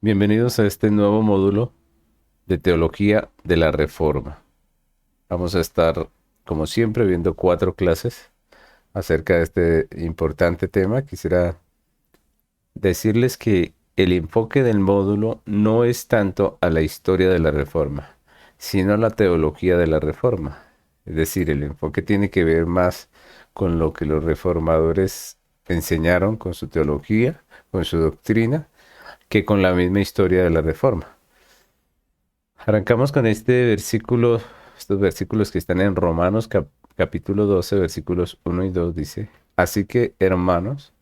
Bienvenidos a este nuevo módulo de Teología de la Reforma. Vamos a estar, como siempre, viendo 4 clases acerca de este importante tema. Quisiera decirles que el enfoque del módulo no es tanto a la historia de la Reforma, sino a la teología de la Reforma. Es decir, el enfoque tiene que ver más con lo que los reformadores enseñaron con su teología, con su doctrina, que con la misma historia de la Reforma. Arrancamos con este versículo, estos versículos que están en Romanos capítulo 12, versículos 1 y 2 dice: Así que, hermanos,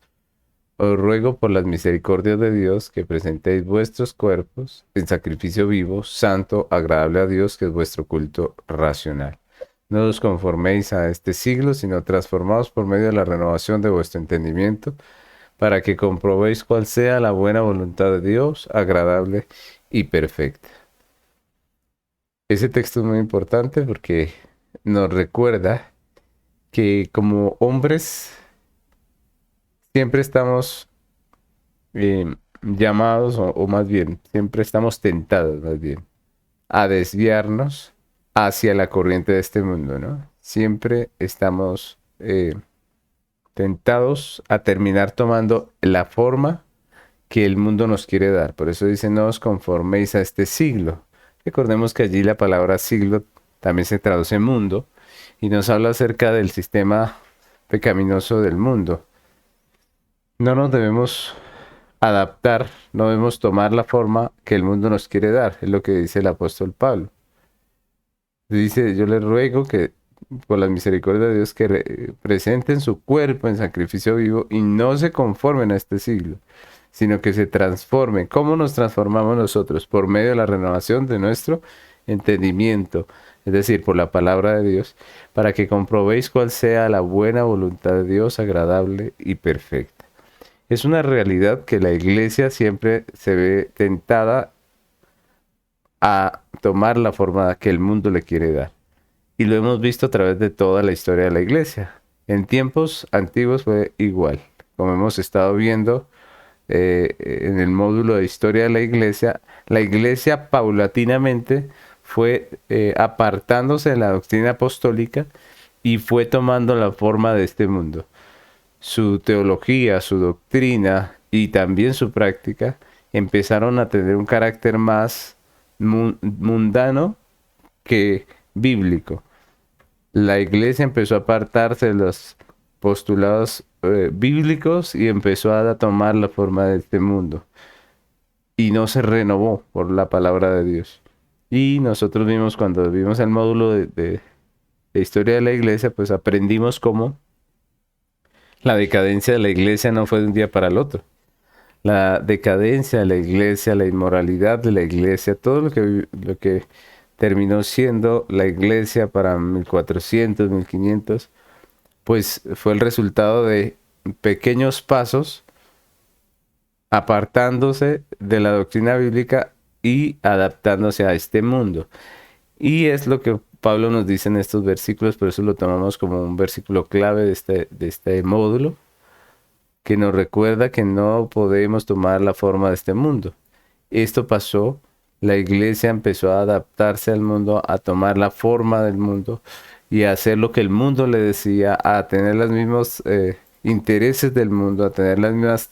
os ruego por las misericordias de Dios que presentéis vuestros cuerpos en sacrificio vivo, santo, agradable a Dios, que es vuestro culto racional. No os conforméis a este siglo, sino transformaos por medio de la renovación de vuestro entendimiento, para que comprobéis cuál sea la buena voluntad de Dios, agradable y perfecta. Ese texto es muy importante porque nos recuerda que como hombres siempre estamos llamados, o más bien, siempre estamos tentados, más bien, a desviarnos hacia la corriente de este mundo, ¿no? Siempre estamos tentados a terminar tomando la forma que el mundo nos quiere dar. Por eso dice: no os conforméis a este siglo. Recordemos que allí la palabra siglo también se traduce mundo y nos habla acerca del sistema pecaminoso del mundo. No nos debemos adaptar, no debemos tomar la forma que el mundo nos quiere dar, es lo que dice el apóstol Pablo. Dice: yo les ruego que por la misericordia de Dios que presenten su cuerpo en sacrificio vivo y no se conformen a este siglo, sino que se transformen. ¿Cómo nos transformamos nosotros? Por medio de la renovación de nuestro entendimiento, es decir, por la palabra de Dios, para que comprobéis cuál sea la buena voluntad de Dios, agradable y perfecta. Es una realidad que la iglesia siempre se ve tentada a tomar la forma que el mundo le quiere dar. Y lo hemos visto a través de toda la historia de la iglesia. En tiempos antiguos fue igual. Como hemos estado viendo en el módulo de historia de la iglesia paulatinamente fue apartándose de la doctrina apostólica y fue tomando la forma de este mundo. Su teología, su doctrina y también su práctica empezaron a tener un carácter más mundano que bíblico. La iglesia empezó a apartarse de los postulados bíblicos y empezó a tomar la forma de este mundo. Y no se renovó por la palabra de Dios. Y nosotros vimos, cuando vimos el módulo de historia de la iglesia, pues aprendimos cómo la decadencia de la iglesia no fue de un día para el otro. La decadencia de la iglesia, la inmoralidad de la iglesia, todo lo que terminó siendo la iglesia para 1400, 1500, pues fue el resultado de pequeños pasos apartándose de la doctrina bíblica y adaptándose a este mundo. Y es lo que Pablo nos dice en estos versículos, por eso lo tomamos como un versículo clave de este módulo, que nos recuerda que no podemos tomar la forma de este mundo. Esto pasó, la iglesia empezó a adaptarse al mundo, a tomar la forma del mundo y a hacer lo que el mundo le decía, a tener los mismos intereses del mundo, a tener las mismas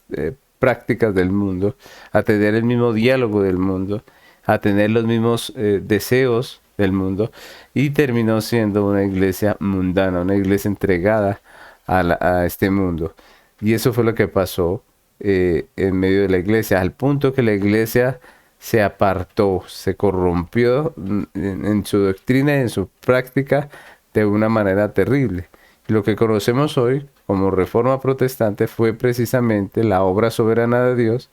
prácticas del mundo, a tener el mismo diálogo del mundo, a tener los mismos deseos del mundo, y terminó siendo una iglesia mundana, una iglesia entregada a este mundo. Y eso fue lo que pasó en medio de la iglesia, al punto que la iglesia se apartó, se corrompió en su doctrina y en su práctica de una manera terrible. Y lo que conocemos hoy como Reforma Protestante fue precisamente la obra soberana de Dios,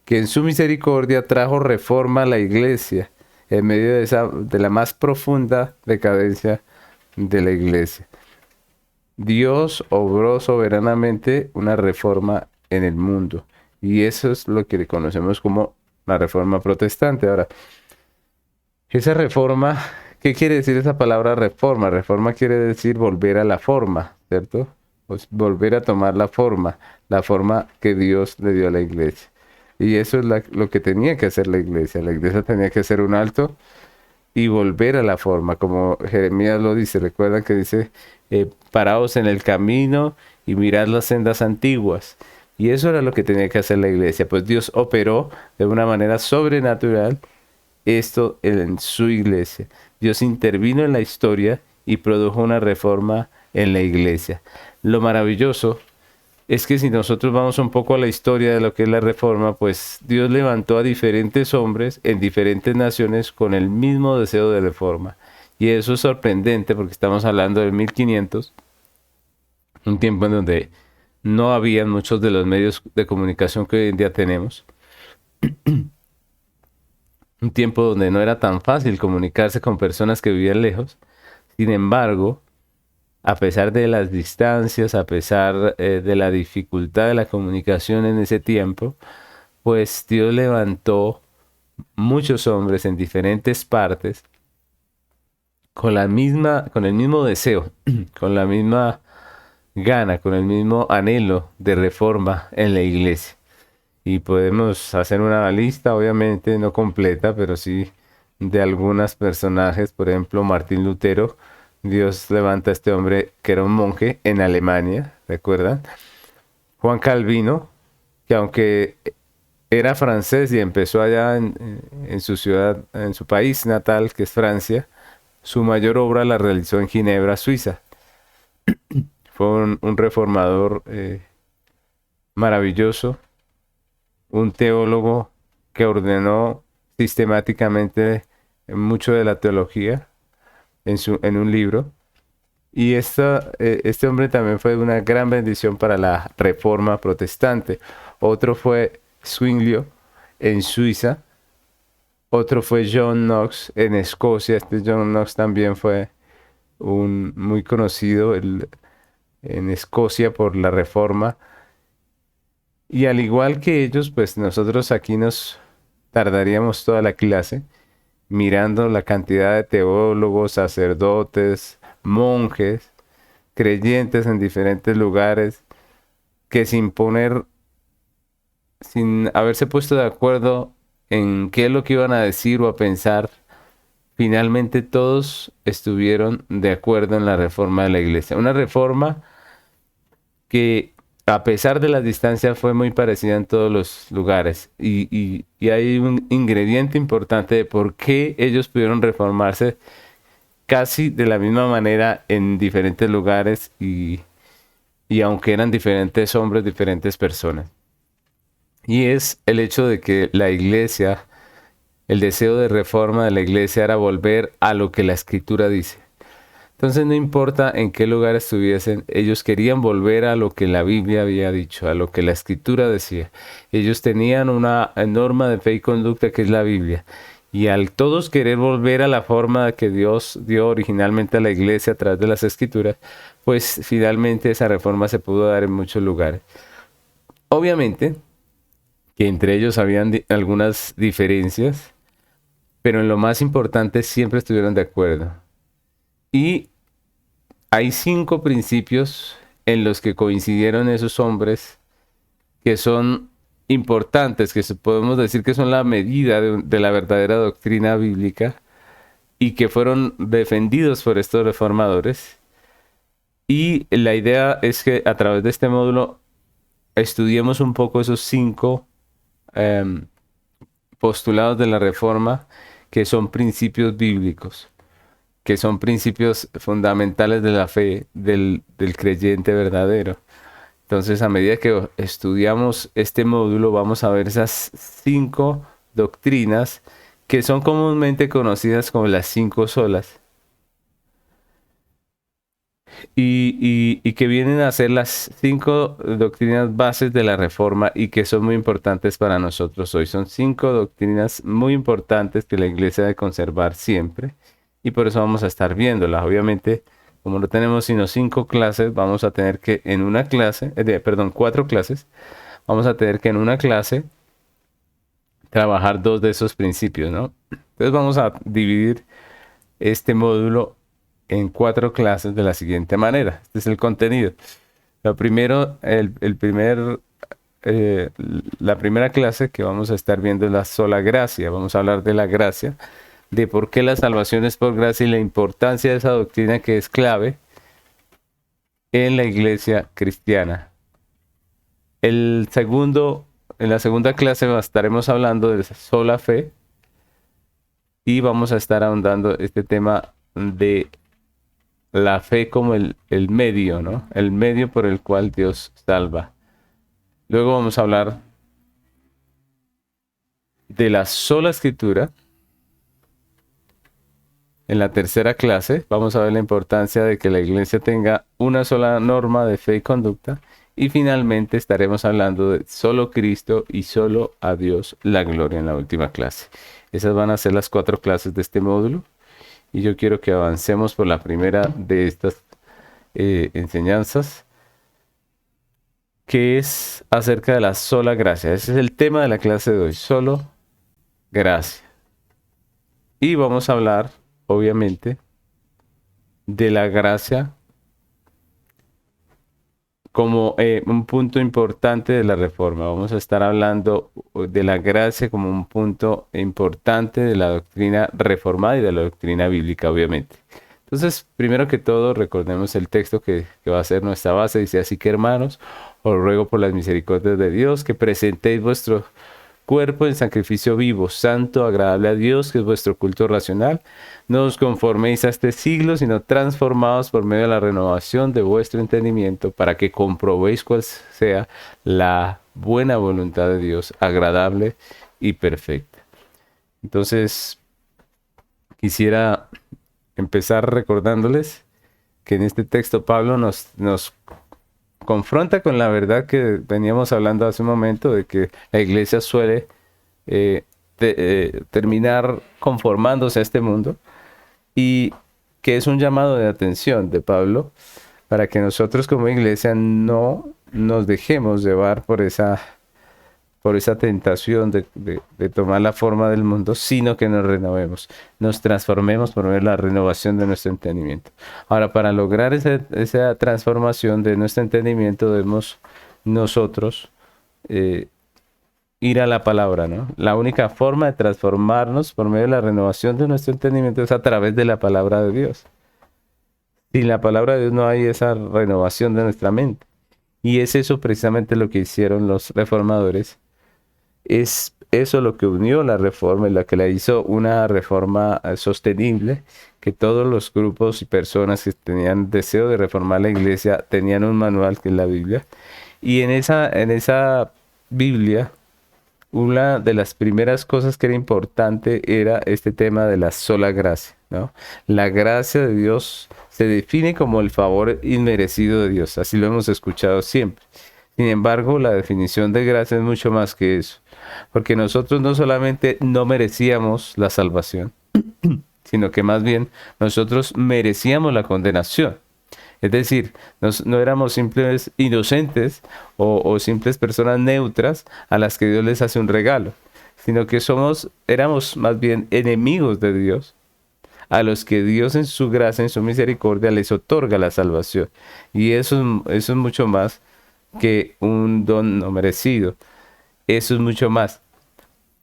que en su misericordia trajo reforma a la iglesia en medio de la más profunda decadencia de la iglesia. Dios obró soberanamente una reforma en el mundo. Y eso es lo que conocemos como la reforma protestante. Ahora, esa reforma, ¿qué quiere decir esa palabra reforma? Reforma quiere decir volver a la forma, ¿cierto? Pues volver a tomar la forma que Dios le dio a la iglesia. Y eso es lo que tenía que hacer la iglesia. La iglesia tenía que hacer un alto y volver a la forma, como Jeremías lo dice. Recuerdan que dice, paraos en el camino y mirad las sendas antiguas. Y eso era lo que tenía que hacer la iglesia. Pues Dios operó de una manera sobrenatural esto en su iglesia. Dios intervino en la historia y produjo una reforma en la iglesia. Lo maravilloso es que si nosotros vamos un poco a la historia de lo que es la reforma, pues Dios levantó a diferentes hombres en diferentes naciones con el mismo deseo de reforma. Y eso es sorprendente porque estamos hablando de 1500, un tiempo en donde no había muchos de los medios de comunicación que hoy en día tenemos. Un tiempo donde no era tan fácil comunicarse con personas que vivían lejos. Sin embargo, a pesar de las distancias, a pesar de la dificultad de la comunicación en ese tiempo, pues Dios levantó muchos hombres en diferentes partes con el mismo deseo, con la misma gana, con el mismo anhelo de reforma en la iglesia. Y podemos hacer una lista, obviamente no completa, pero sí de algunos personajes. Por ejemplo, Martín Lutero. Dios levanta a este hombre que era un monje en Alemania, ¿recuerdan? Juan Calvino, que aunque era francés y empezó allá en su ciudad, en su país natal, que es Francia, su mayor obra la realizó en Ginebra, Suiza. Fue un reformador maravilloso, un teólogo que ordenó sistemáticamente mucho de la teología en un libro. Y este hombre también fue una gran bendición para la reforma protestante. Otro fue Zwinglio en Suiza. Otro fue John Knox en Escocia. Este John Knox también fue muy conocido en Escocia por la reforma. Y al igual que ellos, pues nosotros aquí nos tardaríamos toda la clase mirando la cantidad de teólogos, sacerdotes, monjes, creyentes en diferentes lugares que sin haberse puesto de acuerdo en qué es lo que iban a decir o a pensar, finalmente todos estuvieron de acuerdo en la reforma de la iglesia. Una reforma que a pesar de las distancias fue muy parecida en todos los lugares y hay un ingrediente importante de por qué ellos pudieron reformarse casi de la misma manera en diferentes lugares y aunque eran diferentes hombres, diferentes personas. Y es el hecho de que la iglesia, el deseo de reforma de la iglesia era volver a lo que la escritura dice. Entonces no importa en qué lugar estuviesen, ellos querían volver a lo que la Biblia había dicho, a lo que la escritura decía. Ellos tenían una norma de fe y conducta que es la Biblia. Y al todos querer volver a la forma que Dios dio originalmente a la iglesia a través de las escrituras, pues finalmente esa reforma se pudo dar en muchos lugares. Obviamente que entre ellos habían algunas diferencias, pero en lo más importante siempre estuvieron de acuerdo. Y hay 5 principios en los que coincidieron esos hombres que son importantes, que podemos decir que son la medida de la verdadera doctrina bíblica y que fueron defendidos por estos reformadores. Y la idea es que a través de este módulo estudiemos un poco esos 5 postulados de la reforma que son principios bíblicos, que son principios fundamentales de la fe del creyente verdadero. Entonces, a medida que estudiamos este módulo, vamos a ver esas 5 doctrinas que son comúnmente conocidas como las 5 solas y que vienen a ser las 5 doctrinas bases de la reforma y que son muy importantes para nosotros hoy. Son 5 doctrinas muy importantes que la iglesia debe conservar siempre y por eso vamos a estar viéndolas. Obviamente, como no tenemos sino 5 clases, vamos a tener que en una clase, 4 clases, vamos a tener que en una clase trabajar 2 de esos principios, ¿no? Entonces vamos a dividir este módulo en 4 clases de la siguiente manera. Este es el contenido. Lo primero, el primer la primera clase que vamos a estar viendo es la sola gracia. Vamos a hablar de la gracia, de por qué la salvación es por gracia y la importancia de esa doctrina que es clave en la iglesia cristiana. En la segunda clase estaremos hablando de sola fe y vamos a estar ahondando este tema de la fe como el medio, ¿no? El medio por el cual Dios salva. Luego vamos a hablar de la sola escritura. En la tercera clase vamos a ver la importancia de que la iglesia tenga una sola norma de fe y conducta. Y finalmente estaremos hablando de solo Cristo y solo a Dios la gloria en la última clase. Esas van a ser las 4 clases de este módulo. Y yo quiero que avancemos por la primera de estas enseñanzas, que es acerca de la sola gracia. Ese es el tema de la clase de hoy, solo gracia. Y vamos a hablar, obviamente, de la gracia como un punto importante de la reforma. Vamos a estar hablando de la gracia como un punto importante de la doctrina reformada y de la doctrina bíblica, obviamente. Entonces, primero que todo, recordemos el texto que va a ser nuestra base. Dice: así que, hermanos, os ruego por las misericordias de Dios que presentéis vuestro cuerpo en sacrificio vivo, santo, agradable a Dios, que es vuestro culto racional. No os conforméis a este siglo, sino transformaos por medio de la renovación de vuestro entendimiento, para que comprobéis cuál sea la buena voluntad de Dios, agradable y perfecta. Entonces, quisiera empezar recordándoles que en este texto Pablo nos confronta con la verdad que veníamos hablando hace un momento, de que la iglesia suele terminar conformándose a este mundo, y que es un llamado de atención de Pablo para que nosotros como iglesia no nos dejemos llevar por esa tentación de tomar la forma del mundo, sino que nos renovemos, nos transformemos por medio de la renovación de nuestro entendimiento. Ahora, para lograr esa transformación de nuestro entendimiento, debemos nosotros ir a la palabra, ¿no? La única forma de transformarnos por medio de la renovación de nuestro entendimiento es a través de la palabra de Dios. Sin la palabra de Dios no hay esa renovación de nuestra mente. Y es eso precisamente lo que hicieron los reformadores. Es eso lo que unió la reforma y la que la hizo una reforma sostenible, que todos los grupos y personas que tenían deseo de reformar la iglesia tenían un manual, que es la Biblia. Y en esa Biblia, una de las primeras cosas que era importante era este tema de la sola gracia, ¿no? La gracia de Dios se define como el favor inmerecido de Dios, así lo hemos escuchado siempre. Sin embargo, la definición de gracia es mucho más que eso, porque nosotros no solamente no merecíamos la salvación, sino que más bien nosotros merecíamos la condenación. Es decir, no éramos simples inocentes o simples personas neutras a las que Dios les hace un regalo, sino que éramos más bien enemigos de Dios, a los que Dios en su gracia, en su misericordia, les otorga la salvación. Y eso es mucho más que un don no merecido. Eso es mucho más,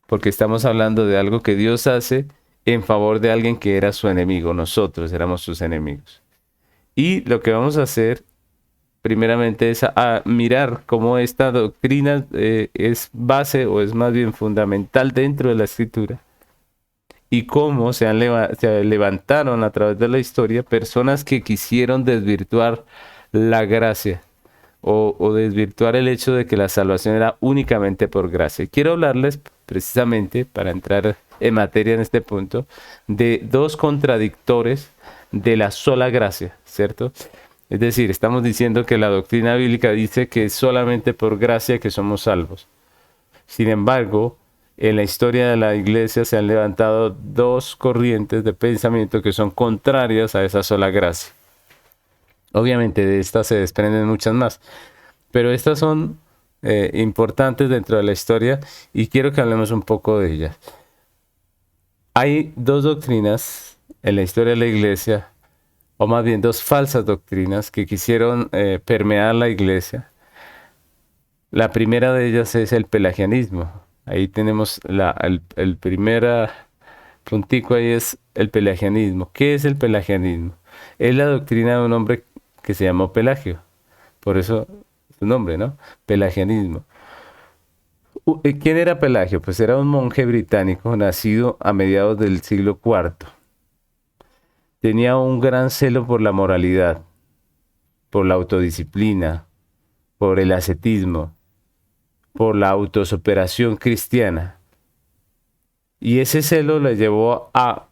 porque estamos hablando de algo que Dios hace en favor de alguien que era su enemigo. Nosotros éramos sus enemigos. Y lo que vamos a hacer primeramente es a mirar cómo esta doctrina es base, o es más bien fundamental dentro de la Escritura, y cómo se levantaron a través de la historia personas que quisieron desvirtuar la gracia o desvirtuar el hecho de que la salvación era únicamente por gracia. Quiero hablarles precisamente, para entrar en materia en este punto, de 2 contradictores de la sola gracia, ¿cierto? Es decir, estamos diciendo que la doctrina bíblica dice que es solamente por gracia que somos salvos. Sin embargo, en la historia de la iglesia se han levantado 2 corrientes de pensamiento que son contrarias a esa sola gracia. Obviamente de estas se desprenden muchas más, pero estas son importantes dentro de la historia y quiero que hablemos un poco de ellas. Hay 2 doctrinas en la historia de la iglesia, o más bien 2 falsas doctrinas que quisieron permear la iglesia, La primera de ellas es el pelagianismo. Ahí tenemos el primer puntico ahí es el pelagianismo. ¿Qué es el pelagianismo? Es la doctrina de un hombre que se llamó Pelagio. Por eso su nombre, ¿no? Pelagianismo. ¿Quién era Pelagio? Pues era un monje británico nacido a mediados del siglo IV. Tenía un gran celo por la moralidad, por la autodisciplina, por el ascetismo, por la autosuperación cristiana. Y ese celo le llevó a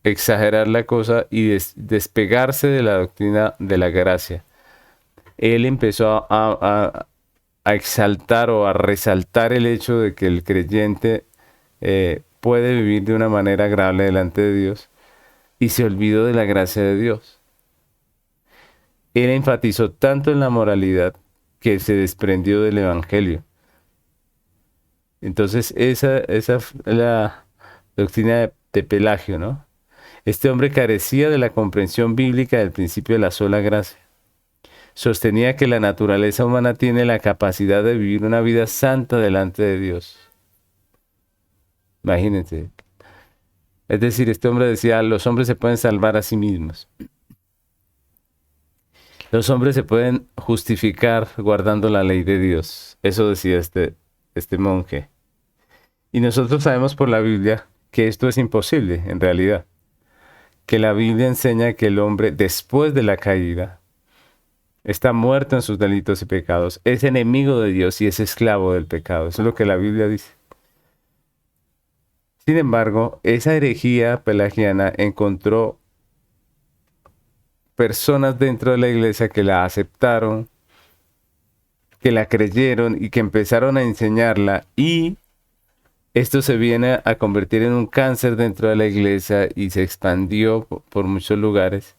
exagerar la cosa y despegarse de la doctrina de la gracia. Él empezó a exaltar o a resaltar el hecho de que el creyente puede vivir de una manera agradable delante de Dios y se olvidó de la gracia de Dios. Él enfatizó tanto en la moralidad que se desprendió del Evangelio. Entonces, esa fue la doctrina de Pelagio, ¿no? Este hombre carecía de la comprensión bíblica del principio de la sola gracia. Sostenía que la naturaleza humana tiene la capacidad de vivir una vida santa delante de Dios. Imagínense. Es decir, este hombre decía, los hombres se pueden salvar a sí mismos. Los hombres se pueden justificar guardando la ley de Dios. Eso decía este monje. Y nosotros sabemos por la Biblia que esto es imposible, en realidad. Que la Biblia enseña que el hombre, después de la caída, está muerto en sus delitos y pecados, es enemigo de Dios y es esclavo del pecado. Eso es lo que la Biblia dice. Sin embargo, esa herejía pelagiana encontró personas dentro de la iglesia que la aceptaron, que la creyeron y que empezaron a enseñarla, y esto se viene a convertir en un cáncer dentro de la iglesia y se expandió por muchos lugares.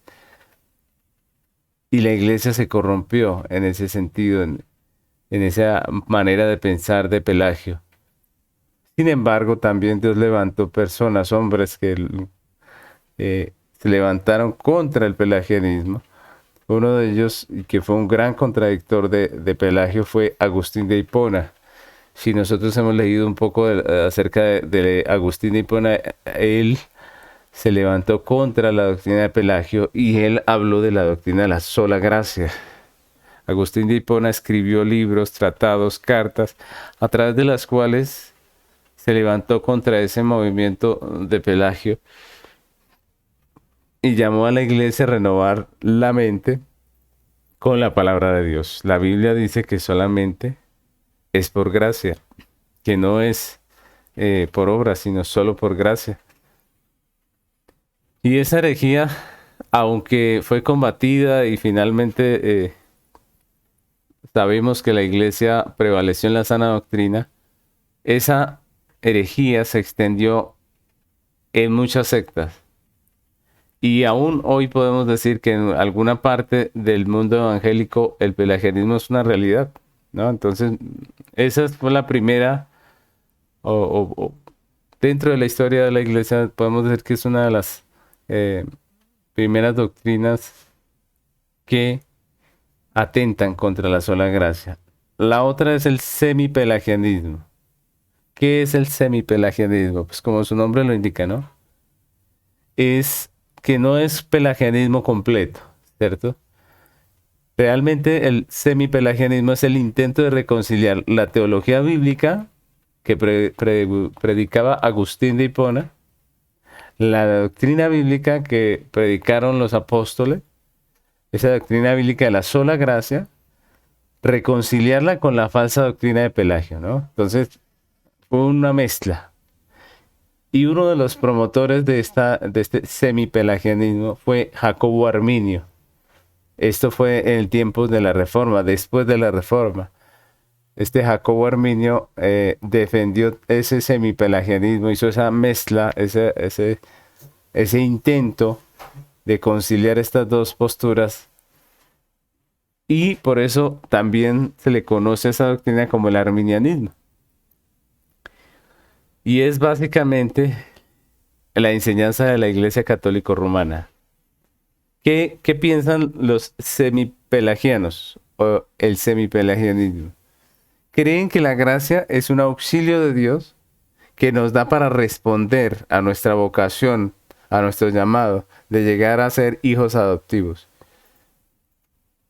Y la iglesia se corrompió en ese sentido, en esa manera de pensar de Pelagio. Sin embargo, también Dios levantó personas, hombres que se levantaron contra el pelagianismo. Uno de ellos, y que fue un gran contradictor de Pelagio, fue Agustín de Hipona. Si nosotros hemos leído un poco acerca de Agustín de Hipona, él se levantó contra la doctrina de Pelagio y él habló de la doctrina de la sola gracia. Agustín de Hipona escribió libros, tratados, cartas, a través de las cuales se levantó contra ese movimiento de Pelagio y llamó a la iglesia a renovar la mente con la palabra de Dios. La Biblia dice que solamente es por gracia, que no es por obra, sino solo por gracia. Y esa herejía, aunque fue combatida y finalmente sabemos que la iglesia prevaleció en la sana doctrina, esa herejía se extendió en muchas sectas. Y aún hoy podemos decir que en alguna parte del mundo evangélico el pelagianismo es una realidad, ¿no? Entonces, esa fue la primera, dentro de la historia de la iglesia, podemos decir que es una de las primeras doctrinas que atentan contra la sola gracia. La otra es el semipelagianismo. ¿Qué es el semipelagianismo? Pues como su nombre lo indica, ¿no? Es que no es pelagianismo completo, ¿cierto? Realmente el semipelagianismo es el intento de reconciliar la teología bíblica que predicaba Agustín de Hipona, la doctrina bíblica que predicaron los apóstoles, esa doctrina bíblica de la sola gracia, reconciliarla con la falsa doctrina de Pelagio, ¿no? Entonces, fue una mezcla. Y uno de los promotores de este semipelagianismo fue Jacobo Arminio. Esto fue en el tiempo de la Reforma, después de la Reforma. Este Jacobo Arminio defendió ese semipelagianismo, hizo esa mezcla, ese intento de conciliar estas dos posturas. Y por eso también se le conoce a esa doctrina como el arminianismo. Y es básicamente la enseñanza de la Iglesia Católica Romana. ¿Qué piensan los semipelagianos o el semipelagianismo? creen que la gracia es un auxilio de Dios que nos da para responder a nuestra vocación, a nuestro llamado de llegar a ser hijos adoptivos.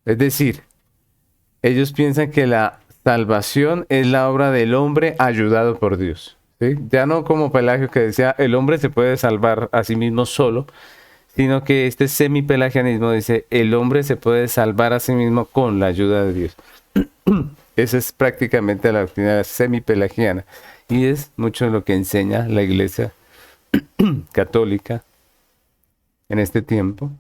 Es decir, ellos piensan que la salvación es la obra del hombre ayudado por Dios. ¿Sí? Ya no como Pelagio que decía, el hombre se puede salvar a sí mismo solo, sino que este semipelagianismo dice, el hombre se puede salvar a sí mismo con la ayuda de Dios. Esa es prácticamente la doctrina semipelagiana y es mucho lo que enseña la Iglesia católica en este tiempo.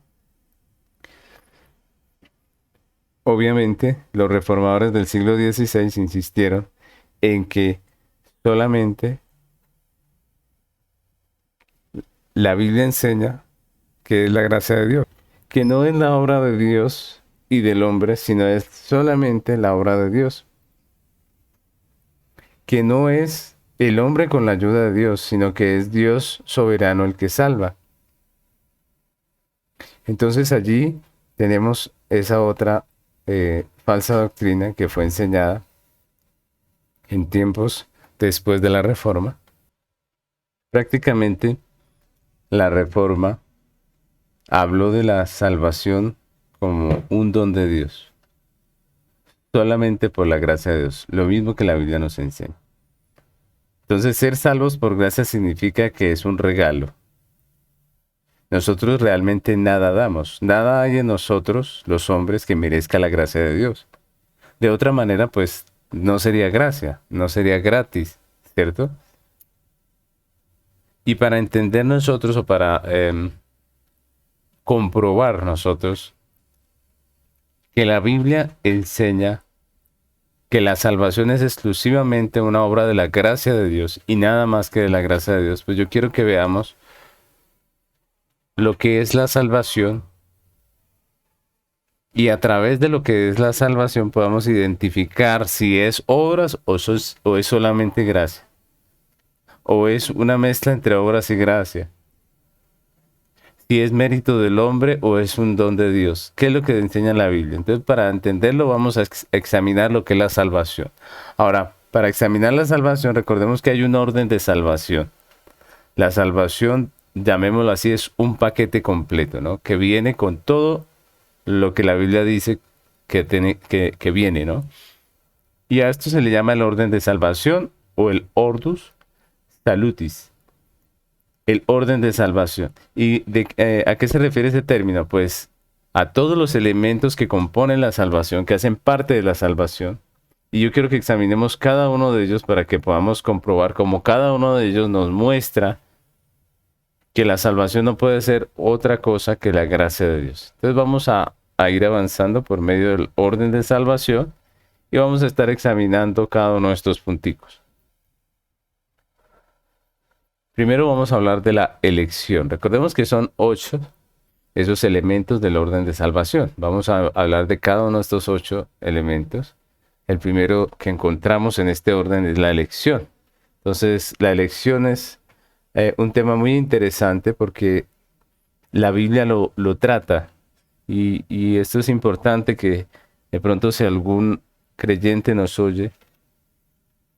Obviamente, los reformadores del siglo XVI insistieron en que solamente la Biblia enseña que es la gracia de Dios, que no es la obra de Dios y del hombre, sino es solamente la obra de Dios, que no es el hombre con la ayuda de Dios, sino que es Dios soberano el que salva. Entonces allí tenemos esa otra falsa doctrina que fue enseñada en tiempos después de la Reforma. Prácticamente la Reforma habló de la salvación como un don de Dios, solamente por la gracia de Dios, lo mismo que la Biblia nos enseña. Entonces, ser salvos por gracia significa que es un regalo. Nosotros realmente nada damos, nada hay en nosotros, los hombres, que merezca la gracia de Dios. De otra manera, pues, no sería gracia, no sería gratis, ¿cierto? Y para entender nosotros o para comprobar nosotros que la Biblia enseña que la salvación es exclusivamente una obra de la gracia de Dios y nada más que de la gracia de Dios, pues yo quiero que veamos lo que es la salvación y a través de lo que es la salvación podamos identificar si es obras o es solamente gracia, o es una mezcla entre obras y gracia, si es mérito del hombre o es un don de Dios. ¿Qué es lo que enseña la Biblia? Entonces, para entenderlo vamos a examinar lo que es la salvación. Ahora, para examinar la salvación, recordemos que hay un orden de salvación. La salvación, llamémoslo así, es un paquete completo, ¿no? Que viene con todo lo que la Biblia dice que viene, ¿no? Y a esto se le llama el orden de salvación o el ordus salutis. El orden de salvación. ¿Y a qué se refiere ese término? Pues a todos los elementos que componen la salvación, que hacen parte de la salvación. Y yo quiero que examinemos cada uno de ellos para que podamos comprobar cómo cada uno de ellos nos muestra que la salvación no puede ser otra cosa que la gracia de Dios. Entonces vamos a ir avanzando por medio del orden de salvación y vamos a estar examinando cada uno de estos punticos. Primero vamos a hablar de la elección. Recordemos que son 8 esos elementos del orden de salvación. Vamos a hablar de cada uno de estos 8 elementos. El primero que encontramos en este orden es la elección. Entonces, la elección es un tema muy interesante porque la Biblia lo trata. Y esto es importante que de pronto si algún creyente nos oye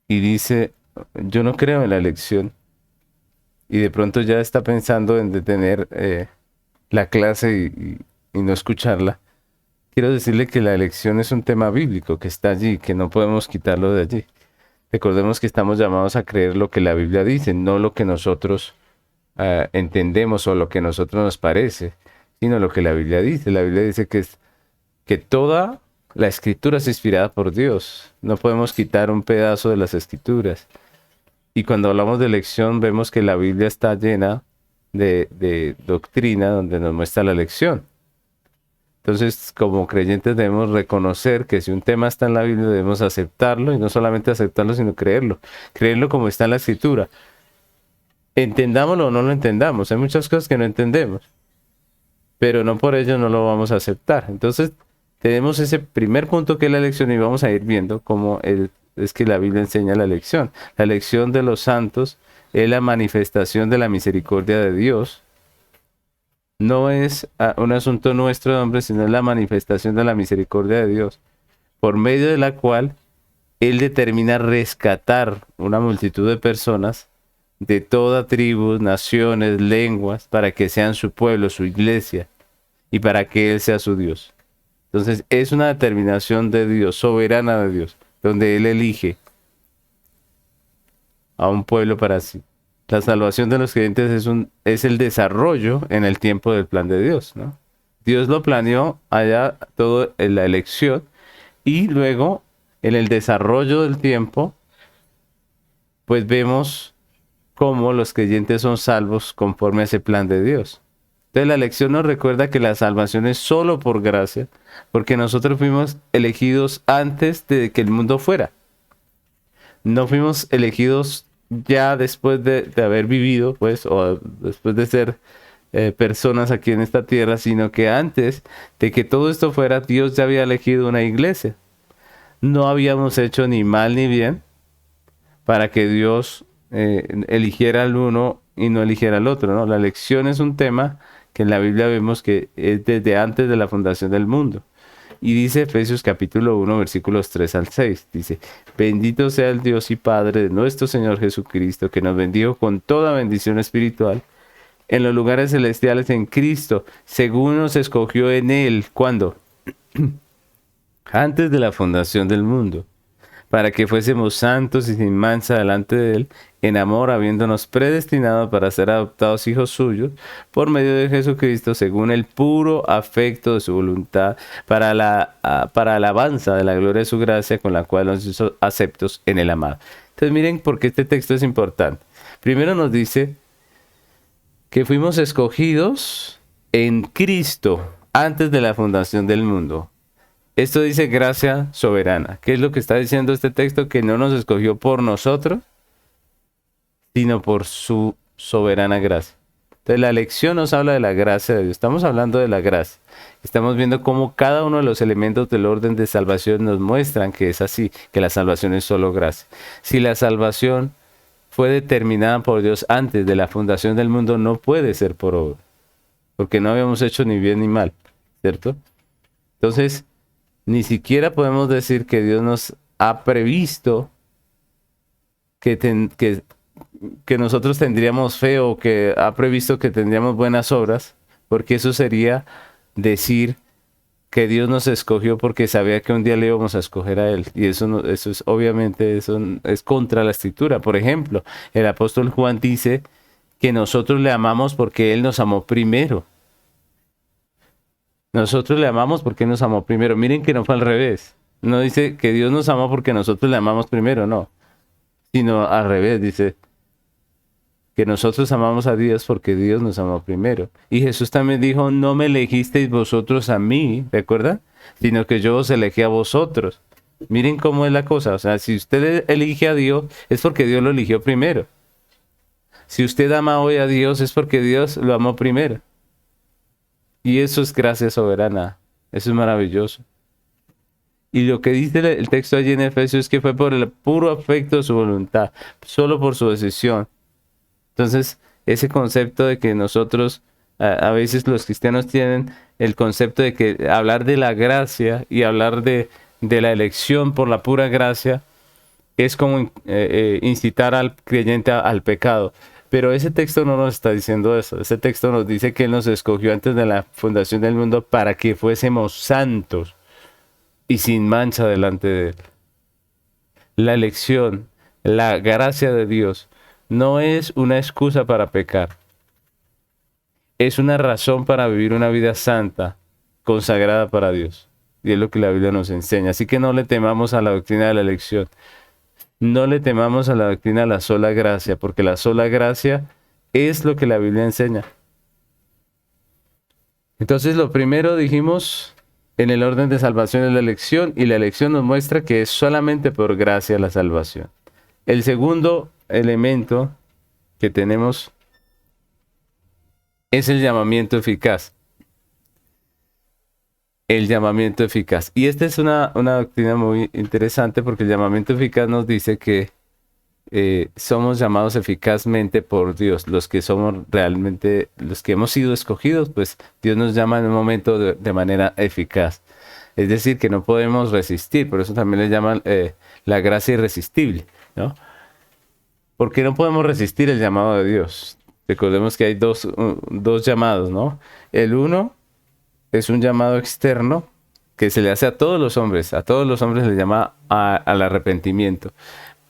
y dice, yo no creo en la elección, y de pronto ya está pensando en detener la clase y no escucharla, quiero decirle que la elección es un tema bíblico que está allí, que no podemos quitarlo de allí. Recordemos que estamos llamados a creer lo que la Biblia dice, no lo que nosotros entendemos o lo que a nosotros nos parece, sino lo que la Biblia dice. La Biblia dice que toda la escritura es inspirada por Dios. No podemos quitar un pedazo de las escrituras. Y cuando hablamos de elección, vemos que la Biblia está llena de doctrina donde nos muestra la elección. Entonces, como creyentes debemos reconocer que si un tema está en la Biblia, debemos aceptarlo, y no solamente aceptarlo, sino creerlo. Creerlo como está en la Escritura. Entendámoslo o no lo entendamos. Hay muchas cosas que no entendemos, pero no por ello no lo vamos a aceptar. Entonces, tenemos ese primer punto que es la elección y vamos a ir viendo cómo es que la Biblia enseña la elección. La elección de los santos es la manifestación de la misericordia de Dios. No es un asunto nuestro de hombres, sino es la manifestación de la misericordia de Dios, por medio de la cual Él determina rescatar una multitud de personas de toda tribu, naciones, lenguas, para que sean su pueblo, su iglesia, y para que Él sea su Dios. Entonces es una determinación de Dios, soberana de Dios, donde Él elige a un pueblo para sí. La salvación de los creyentes es el desarrollo en el tiempo del plan de Dios, ¿no? Dios lo planeó allá todo en la elección y luego en el desarrollo del tiempo, pues vemos cómo los creyentes son salvos conforme a ese plan de Dios. Entonces la lección nos recuerda que la salvación es solo por gracia, porque nosotros fuimos elegidos antes de que el mundo fuera. No fuimos elegidos ya después de haber vivido, pues, o después de ser personas aquí en esta tierra, sino que antes de que todo esto fuera, Dios ya había elegido una iglesia. No habíamos hecho ni mal ni bien para que Dios eligiera al uno y no eligiera al otro, ¿no? La elección es un tema que en la Biblia vemos que es desde antes de la fundación del mundo. Y dice Efesios capítulo 1, versículos 3 al 6. Dice, bendito sea el Dios y Padre de nuestro Señor Jesucristo, que nos bendijo con toda bendición espiritual en los lugares celestiales en Cristo, según nos escogió en Él. ¿Cuándo? Antes de la fundación del mundo, para que fuésemos santos y sin mancha delante de Él, en amor, habiéndonos predestinado para ser adoptados hijos suyos, por medio de Jesucristo, según el puro afecto de su voluntad, para alabanza de la gloria de su gracia, con la cual nos hizo aceptos en el amado. Entonces miren por qué este texto es importante. Primero nos dice que fuimos escogidos en Cristo antes de la fundación del mundo. Esto dice gracia soberana. ¿Qué es lo que está diciendo este texto? Que no nos escogió por nosotros, sino por su soberana gracia. Entonces la lección nos habla de la gracia de Dios. Estamos hablando de la gracia. Estamos viendo cómo cada uno de los elementos del orden de salvación nos muestran que es así, que la salvación es solo gracia. Si la salvación fue determinada por Dios antes de la fundación del mundo, no puede ser por obra, porque no habíamos hecho ni bien ni mal, ¿cierto? Entonces, ni siquiera podemos decir que Dios nos ha previsto que nosotros tendríamos fe o que ha previsto que tendríamos buenas obras, porque eso sería decir que Dios nos escogió porque sabía que un día le íbamos a escoger a Él. Y eso es obviamente, eso es contra la Escritura. Por ejemplo, el apóstol Juan dice que nosotros le amamos porque Él nos amó primero. Nosotros le amamos porque Él nos amó primero. Miren que no fue al revés. No dice que Dios nos amó porque nosotros le amamos primero, no. Sino al revés, dice que nosotros amamos a Dios porque Dios nos amó primero. Y Jesús también dijo, no me elegisteis vosotros a mí, ¿recuerdan? Sino que yo os elegí a vosotros. Miren cómo es la cosa. O sea, si usted elige a Dios, es porque Dios lo eligió primero. Si usted ama hoy a Dios, es porque Dios lo amó primero. Y eso es gracia soberana. Eso es maravilloso. Y lo que dice el texto allí en Efesios es que fue por el puro afecto de su voluntad, solo por su decisión. Entonces, ese concepto de que nosotros, a veces los cristianos tienen el concepto de que hablar de la gracia y hablar de la elección por la pura gracia es como incitar al creyente al pecado. Pero ese texto no nos está diciendo eso. Ese texto nos dice que Él nos escogió antes de la fundación del mundo para que fuésemos santos y sin mancha delante de Él. La elección, la gracia de Dios, no es una excusa para pecar. Es una razón para vivir una vida santa, consagrada para Dios. Y es lo que la Biblia nos enseña. Así que no le temamos a la doctrina de la elección. No le temamos a la doctrina de la sola gracia, porque la sola gracia es lo que la Biblia enseña. Entonces, lo primero dijimos en el orden de salvación es la elección, y la elección nos muestra que es solamente por gracia la salvación. El segundo elemento que tenemos es el llamamiento eficaz. El llamamiento eficaz. Y esta es una doctrina muy interesante porque el llamamiento eficaz nos dice que somos llamados eficazmente por Dios. Los que somos realmente, los que hemos sido escogidos, pues Dios nos llama en un momento de manera eficaz. Es decir, que no podemos resistir, por eso también le llaman la gracia irresistible, ¿no? Porque no podemos resistir el llamado de Dios. Recordemos que hay dos llamados, ¿no? El uno es un llamado externo que se le hace a todos los hombres le llama al arrepentimiento.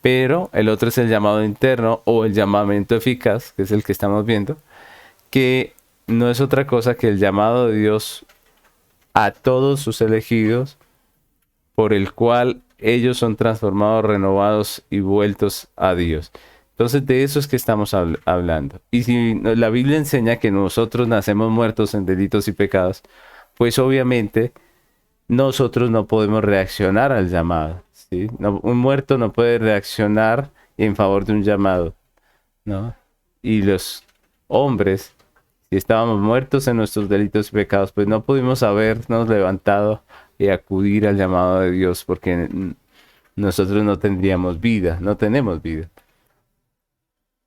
Pero el otro es el llamado interno o el llamamiento eficaz, que es el que estamos viendo, que no es otra cosa que el llamado de Dios a todos sus elegidos, por el cual ellos son transformados, renovados y vueltos a Dios. Entonces de eso es que estamos hablando. Y si la Biblia enseña que nosotros nacemos muertos en delitos y pecados, pues obviamente nosotros no podemos reaccionar al llamado, ¿sí? No, un muerto no puede reaccionar en favor de un llamado, ¿no? Y los hombres, si estábamos muertos en nuestros delitos y pecados, pues no pudimos habernos levantado y acudir al llamado de Dios, porque nosotros no tendríamos vida, no tenemos vida.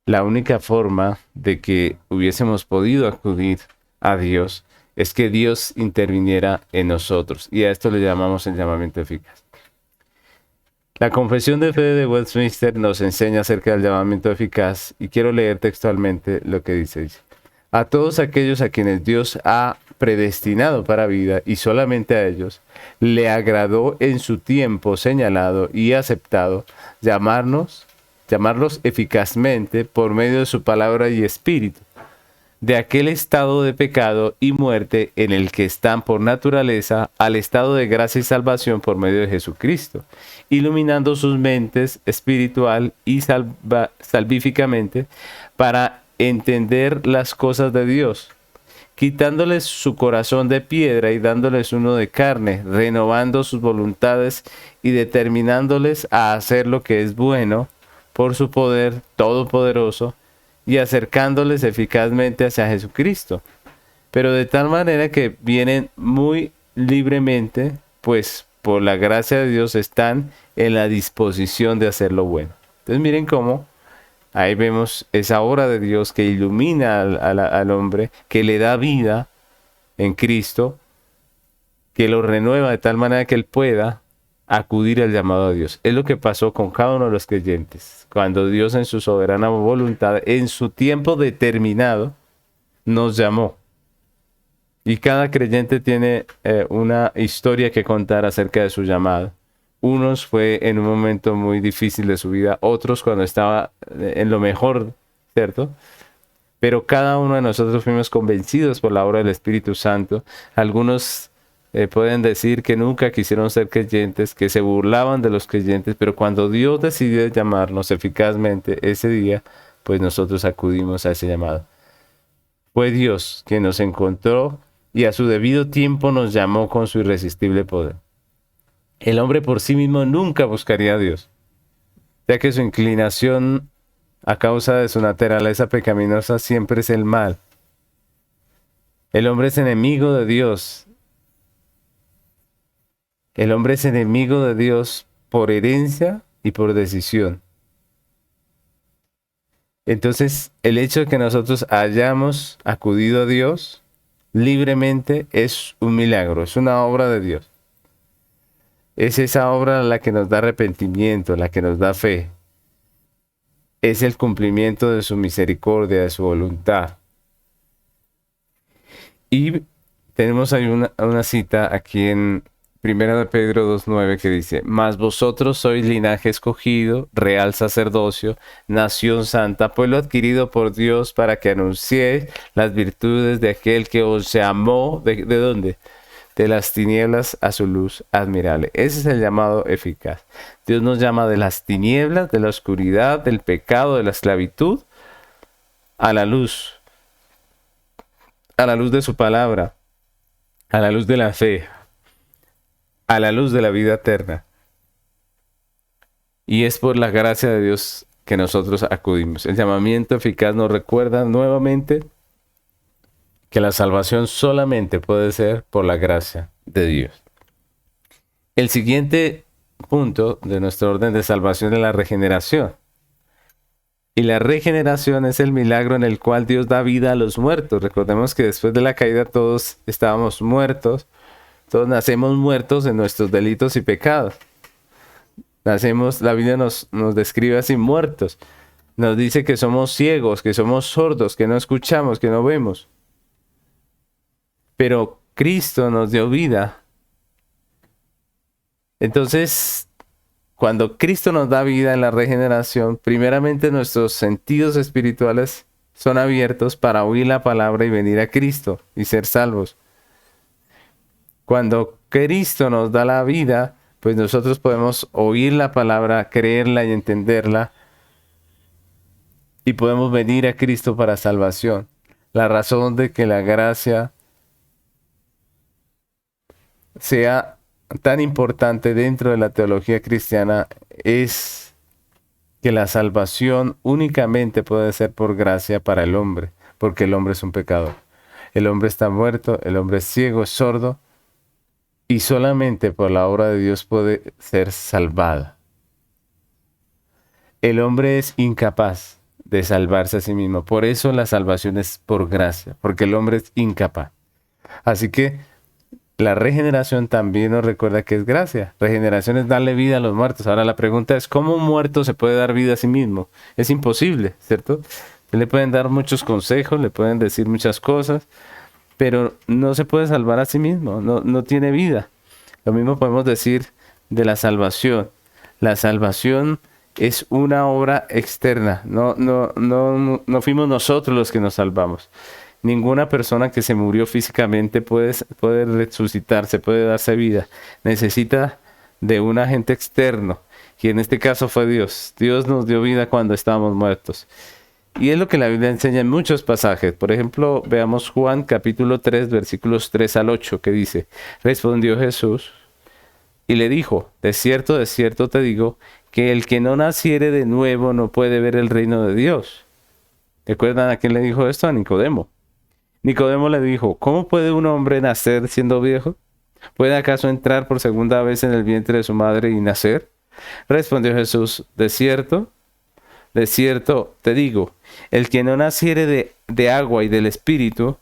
La única forma de que hubiésemos podido acudir a Dios es que Dios interviniera en nosotros, y a esto le llamamos el llamamiento eficaz. La Confesión de Fe de Westminster nos enseña acerca del llamamiento eficaz, y quiero leer textualmente lo que dice. A todos aquellos a quienes Dios ha predestinado para vida, y solamente a ellos, le agradó en su tiempo señalado y aceptado llamarlos eficazmente por medio de su palabra y espíritu, de aquel estado de pecado y muerte en el que están por naturaleza al estado de gracia y salvación por medio de Jesucristo, iluminando sus mentes espiritual y salvíficamente para entender las cosas de Dios, quitándoles su corazón de piedra y dándoles uno de carne, renovando sus voluntades y determinándoles a hacer lo que es bueno por su poder todopoderoso, y acercándoles eficazmente hacia Jesucristo, pero de tal manera que vienen muy libremente, pues por la gracia de Dios están en la disposición de hacer lo bueno. Entonces miren cómo ahí vemos esa obra de Dios que ilumina al hombre, que le da vida en Cristo, que lo renueva de tal manera que él pueda acudir al llamado de Dios. Es lo que pasó con cada uno de los creyentes. Cuando Dios en su soberana voluntad, en su tiempo determinado, nos llamó. Y cada creyente tiene una historia que contar acerca de su llamado. Unos fue en un momento muy difícil de su vida, otros cuando estaba en lo mejor, ¿cierto? Pero cada uno de nosotros fuimos convencidos por la obra del Espíritu Santo. Algunos pueden decir que nunca quisieron ser creyentes, que se burlaban de los creyentes, pero cuando Dios decidió llamarnos eficazmente ese día, pues nosotros acudimos a ese llamado. Fue Dios quien nos encontró y a su debido tiempo nos llamó con su irresistible poder. El hombre por sí mismo nunca buscaría a Dios, ya que su inclinación a causa de su naturaleza pecaminosa siempre es el mal. El hombre es enemigo de Dios. El hombre es enemigo de Dios por herencia y por decisión. Entonces, el hecho de que nosotros hayamos acudido a Dios libremente es un milagro, es una obra de Dios. Es esa obra la que nos da arrepentimiento, la que nos da fe. Es el cumplimiento de su misericordia, de su voluntad. Y tenemos ahí una cita aquí en 1 de Pedro 2:9 que dice: Mas vosotros sois linaje escogido, real sacerdocio, nación santa, pueblo adquirido por Dios para que anunciéis las virtudes de aquel que os llamó, ¿de dónde? De las tinieblas a su luz admirable. Ese es el llamado eficaz. Dios nos llama de las tinieblas, de la oscuridad, del pecado, de la esclavitud, a la luz de su palabra, a la luz de la fe, a la luz de la vida eterna. Y es por la gracia de Dios que nosotros acudimos. El llamamiento eficaz nos recuerda nuevamente que la salvación solamente puede ser por la gracia de Dios. El siguiente punto de nuestro orden de salvación es la regeneración. Y la regeneración es el milagro en el cual Dios da vida a los muertos. Recordemos que después de la caída todos estábamos muertos, Todos nacemos muertos en nuestros delitos y pecados. La Biblia nos describe así, muertos. Nos dice que somos ciegos, que somos sordos, que no escuchamos, que no vemos. Pero Cristo nos dio vida. Entonces, cuando Cristo nos da vida en la regeneración, primeramente nuestros sentidos espirituales son abiertos para oír la palabra y venir a Cristo y ser salvos. Cuando Cristo nos da la vida, pues nosotros podemos oír la palabra, creerla y entenderla, y podemos venir a Cristo para salvación. La razón de que la gracia sea tan importante dentro de la teología cristiana es que la salvación únicamente puede ser por gracia para el hombre, porque el hombre es un pecador. El hombre está muerto, el hombre es ciego, es sordo, y solamente por la obra de Dios puede ser salvado. El hombre es incapaz de salvarse a sí mismo. Por eso la salvación es por gracia, porque el hombre es incapaz. Así que la regeneración también nos recuerda que es gracia. Regeneración es darle vida a los muertos. Ahora la pregunta es, ¿cómo un muerto se puede dar vida a sí mismo? Es imposible, ¿cierto? Le pueden dar muchos consejos, le pueden decir muchas cosas, pero no se puede salvar a sí mismo, no tiene vida. Lo mismo podemos decir de la salvación. La salvación es una obra externa, no fuimos nosotros los que nos salvamos. Ninguna persona que se murió físicamente puede resucitarse, puede darse vida. Necesita de un agente externo, y en este caso fue Dios. Dios nos dio vida cuando estábamos muertos. Y es lo que la Biblia enseña en muchos pasajes. Por ejemplo, veamos Juan capítulo 3, versículos 3 al 8, que dice: respondió Jesús y le dijo: de cierto te digo, que el que no naciere de nuevo no puede ver el reino de Dios. ¿Recuerdan a quién le dijo esto? A Nicodemo. Nicodemo le dijo: ¿cómo puede un hombre nacer siendo viejo? ¿Puede acaso entrar por segunda vez en el vientre de su madre y nacer? Respondió Jesús: de cierto te digo, el que no naciere de agua y del Espíritu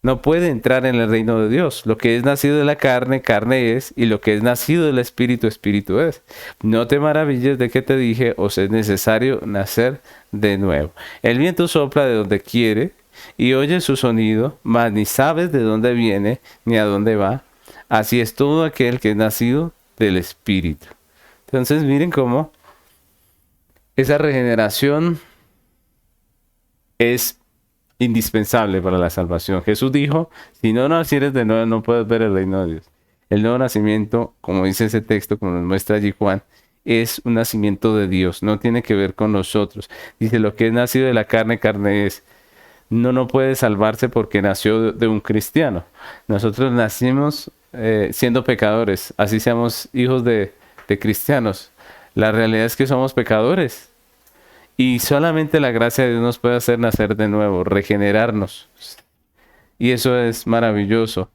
no puede entrar en el reino de Dios. Lo que es nacido de la carne, carne es, y lo que es nacido del Espíritu, Espíritu es. No te maravilles de que te dije, os es necesario nacer de nuevo. El viento sopla de donde quiere y oye su sonido, mas ni sabes de dónde viene ni a dónde va. Así es todo aquel que es nacido del Espíritu. Entonces miren cómo esa regeneración es indispensable para la salvación. Jesús dijo: si no nacieres de nuevo, no puedes ver el reino de Dios. El nuevo nacimiento, como dice ese texto, como nos muestra allí Juan, es un nacimiento de Dios, no tiene que ver con nosotros. Dice: lo que es nacido de la carne, carne es. No puede salvarse porque nació de un cristiano. Nosotros nacimos siendo pecadores, así seamos hijos de cristianos. La realidad es que somos pecadores. Y solamente la gracia de Dios nos puede hacer nacer de nuevo, regenerarnos. Y eso es maravilloso,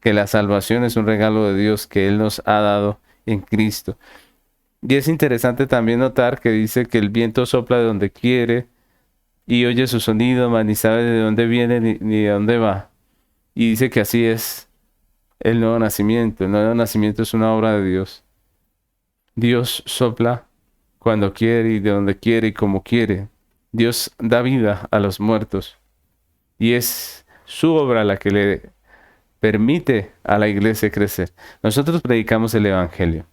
que la salvación es un regalo de Dios que Él nos ha dado en Cristo. Y es interesante también notar que dice que el viento sopla de donde quiere y oye su sonido, mas ni sabe de dónde viene ni de dónde va. Y dice que así es el nuevo nacimiento. El nuevo nacimiento es una obra de Dios. Dios sopla cuando quiere y de donde quiere y como quiere. Dios da vida a los muertos. Y es su obra la que le permite a la iglesia crecer. Nosotros predicamos el Evangelio,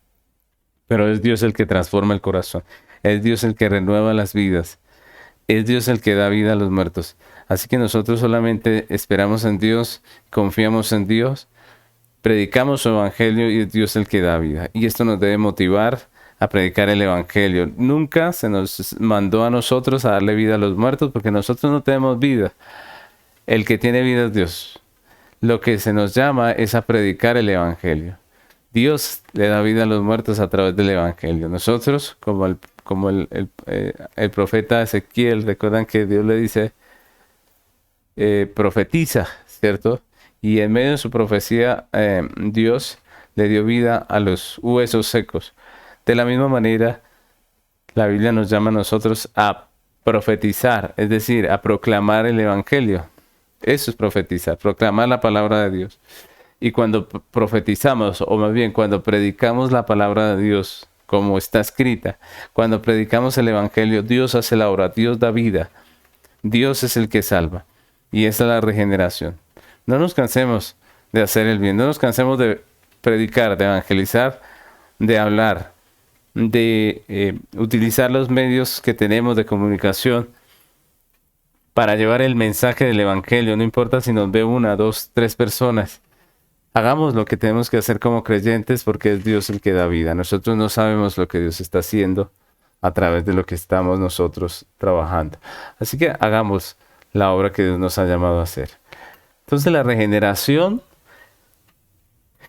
pero es Dios el que transforma el corazón. Es Dios el que renueva las vidas. Es Dios el que da vida a los muertos. Así que nosotros solamente esperamos en Dios, confiamos en Dios, predicamos su Evangelio y es Dios el que da vida. Y esto nos debe motivar a predicar el Evangelio. Nunca se nos mandó a nosotros a darle vida a los muertos, porque nosotros no tenemos vida. El que tiene vida es Dios. Lo que se nos llama es a predicar el Evangelio. Dios le da vida a los muertos a través del Evangelio. Nosotros, como el profeta Ezequiel, recuerdan que Dios le dice, profetiza, ¿cierto? Y en medio de su profecía, Dios le dio vida a los huesos secos. De la misma manera, la Biblia nos llama a nosotros a profetizar, es decir, a proclamar el Evangelio. Eso es profetizar, proclamar la palabra de Dios. Y cuando profetizamos, o más bien cuando predicamos la palabra de Dios, como está escrita, cuando predicamos el Evangelio, Dios hace la obra, Dios da vida, Dios es el que salva. Y esa es la regeneración. No nos cansemos de hacer el bien, no nos cansemos de predicar, de evangelizar, de hablar, de utilizar los medios que tenemos de comunicación para llevar el mensaje del Evangelio. No importa si nos ve una, dos, tres personas. Hagamos lo que tenemos que hacer como creyentes porque es Dios el que da vida. Nosotros no sabemos lo que Dios está haciendo a través de lo que estamos nosotros trabajando. Así que hagamos la obra que Dios nos ha llamado a hacer. Entonces la regeneración,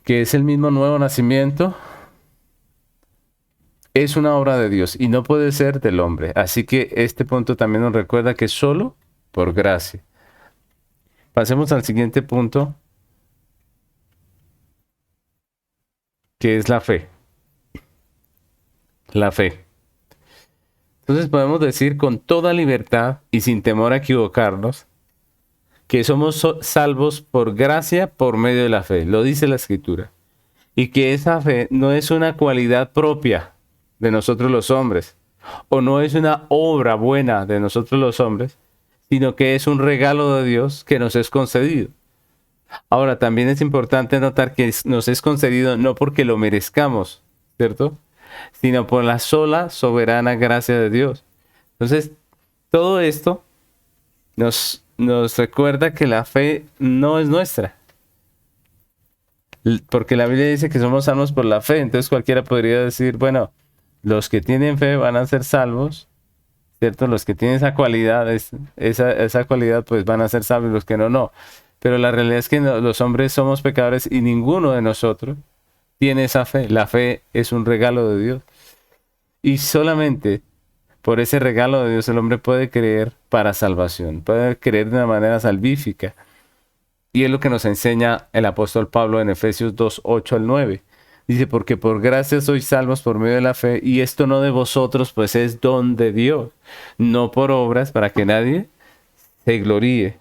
que es el mismo nuevo nacimiento, es una obra de Dios y no puede ser del hombre. Así que este punto también nos recuerda que es solo por gracia. Pasemos al siguiente punto, que es la fe. La fe. Entonces podemos decir con toda libertad y sin temor a equivocarnos que somos salvos por gracia por medio de la fe. Lo dice la Escritura. Y que esa fe no es una cualidad propia de nosotros los hombres, o no es una obra buena de nosotros los hombres, sino que es un regalo de Dios que nos es concedido. Ahora, también es importante notar que nos es concedido no porque lo merezcamos, ¿cierto? Sino por la sola soberana gracia de Dios. Entonces, todo esto nos recuerda que la fe no es nuestra. Porque la Biblia dice que somos salvos por la fe. Entonces cualquiera podría decir, bueno, los que tienen fe van a ser salvos, ¿cierto? Los que tienen esa cualidad, esa cualidad, pues van a ser salvos, los que no, no. Pero la realidad es que los hombres somos pecadores y ninguno de nosotros tiene esa fe. La fe es un regalo de Dios. Y solamente por ese regalo de Dios el hombre puede creer para salvación, puede creer de una manera salvífica. Y es lo que nos enseña el apóstol Pablo en Efesios 2, 8 al 9. Dice, porque por gracia sois salvos por medio de la fe, y esto no de vosotros, pues es don de Dios, no por obras, para que nadie se gloríe.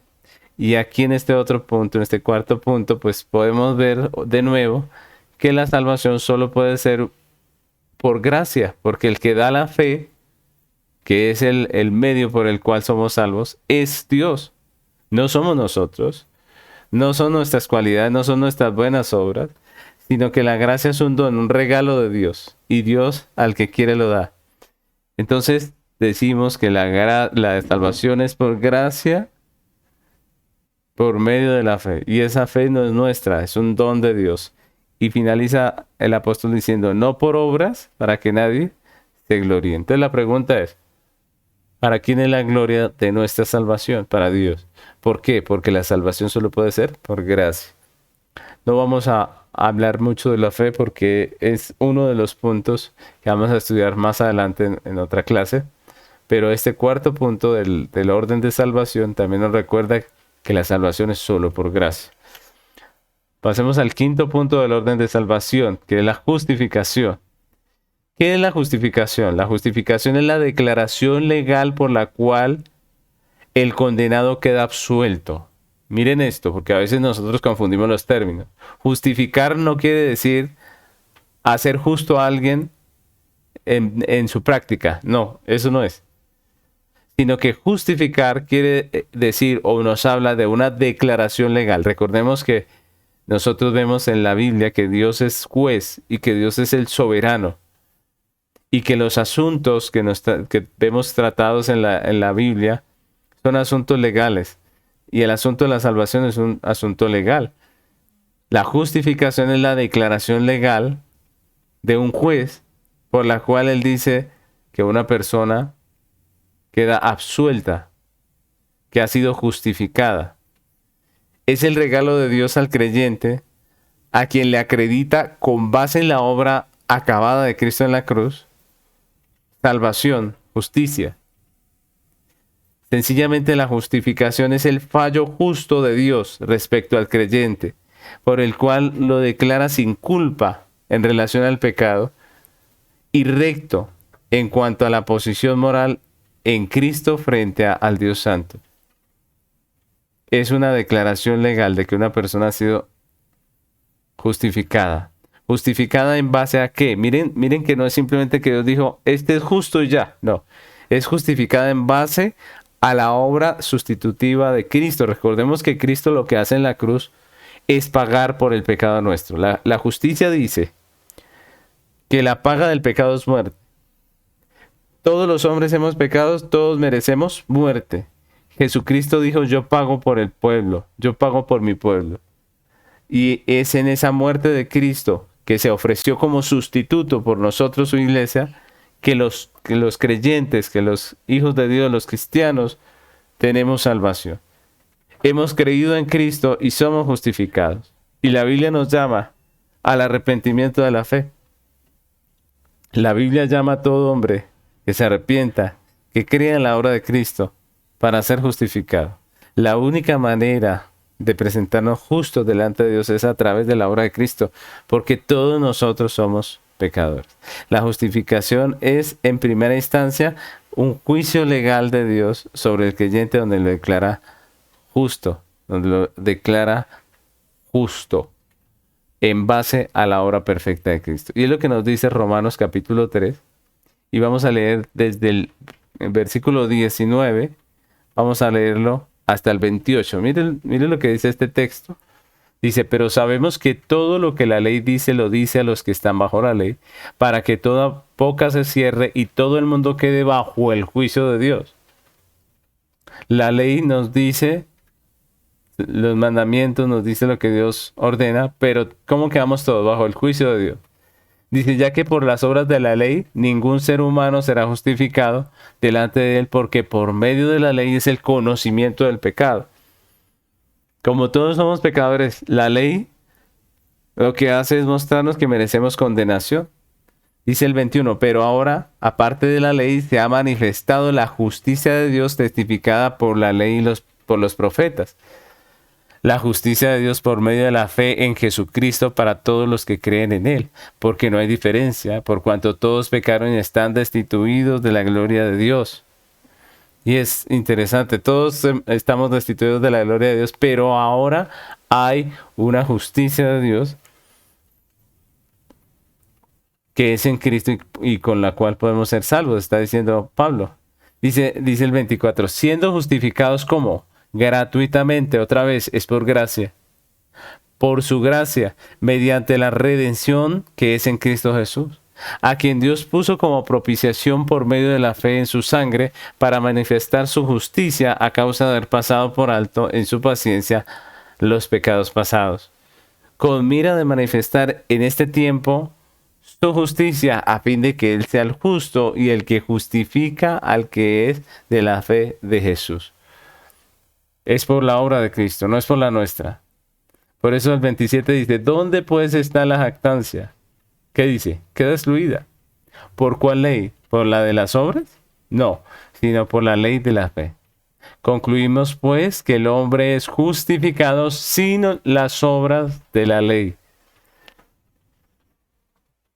Y aquí en este otro punto, en este cuarto punto, pues podemos ver de nuevo que la salvación solo puede ser por gracia, porque el que da la fe, que es el medio por el cual somos salvos, es Dios. No somos nosotros, no son nuestras cualidades, no son nuestras buenas obras, sino que la gracia es un don, un regalo de Dios, y Dios al que quiere lo da. Entonces decimos que la salvación es por gracia, por medio de la fe, y esa fe no es nuestra, es un don de Dios. Y finaliza el apóstol diciendo, no por obras, para que nadie se gloríe. Entonces la pregunta es, ¿para quién es la gloria de nuestra salvación? Para Dios. ¿Por qué? Porque la salvación solo puede ser por gracia. No vamos a hablar mucho de la fe porque es uno de los puntos que vamos a estudiar más adelante en otra clase. Pero este cuarto punto del orden de salvación también nos recuerda que la salvación es solo por gracia. Pasemos al quinto punto del orden de salvación, que es la justificación. ¿Qué es la justificación? La justificación es la declaración legal por la cual el condenado queda absuelto. Miren esto, porque a veces nosotros confundimos los términos. Justificar no quiere decir hacer justo a alguien en su práctica. No, eso no es. Sino que justificar quiere decir o nos habla de una declaración legal. Recordemos que nosotros vemos en la Biblia que Dios es juez y que Dios es el soberano. Y que los asuntos que vemos tratados en la Biblia son asuntos legales. Y el asunto de la salvación es un asunto legal. La justificación es la declaración legal de un juez por la cual él dice que una persona queda absuelta, que ha sido justificada. Es el regalo de Dios al creyente, a quien le acredita con base en la obra acabada de Cristo en la cruz, salvación, justicia. Sencillamente la justificación es el fallo justo de Dios respecto al creyente, por el cual lo declara sin culpa en relación al pecado y recto en cuanto a la posición moral en Cristo frente al Dios Santo. Es una declaración legal de que una persona ha sido justificada. ¿Justificada en base a qué? Miren que no es simplemente que Dios dijo, este es justo y ya. No, es justificada en base a la obra sustitutiva de Cristo. Recordemos que Cristo lo que hace en la cruz es pagar por el pecado nuestro. La justicia dice que la paga del pecado es muerte. Todos los hombres hemos pecado, todos merecemos muerte. Jesucristo dijo, yo pago por el pueblo, yo pago por mi pueblo. Y es en esa muerte de Cristo, que se ofreció como sustituto por nosotros, su iglesia, que los creyentes, que los hijos de Dios, los cristianos, tenemos salvación. Hemos creído en Cristo y somos justificados. Y la Biblia nos llama al arrepentimiento de la fe. La Biblia llama a todo hombre que se arrepienta, que crea en la obra de Cristo para ser justificado. La única manera de presentarnos justos delante de Dios es a través de la obra de Cristo, porque todos nosotros somos pecadores. La justificación es, en primera instancia, un juicio legal de Dios sobre el creyente donde lo declara justo, donde lo declara justo en base a la obra perfecta de Cristo. Y es lo que nos dice Romanos capítulo 3, y vamos a leer desde el versículo 19, vamos a leerlo hasta el 28. Miren lo que dice este texto. Dice, pero sabemos que todo lo que la ley dice, lo dice a los que están bajo la ley, para que toda boca se cierre y todo el mundo quede bajo el juicio de Dios. La ley nos dice, los mandamientos nos dice lo que Dios ordena, pero ¿cómo quedamos todos bajo el juicio de Dios? Dice, ya que por las obras de la ley ningún ser humano será justificado delante de él, porque por medio de la ley es el conocimiento del pecado. Como todos somos pecadores, la ley lo que hace es mostrarnos que merecemos condenación. Dice el 21, pero ahora, aparte de la ley, se ha manifestado la justicia de Dios testificada por la ley y por los profetas. La justicia de Dios por medio de la fe en Jesucristo para todos los que creen en Él, porque no hay diferencia, por cuanto todos pecaron y están destituidos de la gloria de Dios. Y es interesante, todos estamos destituidos de la gloria de Dios, pero ahora hay una justicia de Dios que es en Cristo y con la cual podemos ser salvos, está diciendo Pablo. Dice el 24, siendo justificados como gratuitamente, otra vez, es por gracia. Por su gracia, mediante la redención que es en Cristo Jesús, a quien Dios puso como propiciación por medio de la fe en su sangre, para manifestar su justicia a causa de haber pasado por alto en su paciencia los pecados pasados, con mira de manifestar en este tiempo su justicia, a fin de que Él sea el justo y el que justifica al que es de la fe de Jesús. Es por la obra de Cristo, no es por la nuestra. Por eso el 27 dice, ¿dónde pues está la jactancia? ¿Qué dice? Queda excluida. ¿Por cuál ley? ¿Por la de las obras? No, sino por la ley de la fe. Concluimos pues que el hombre es justificado sin las obras de la ley.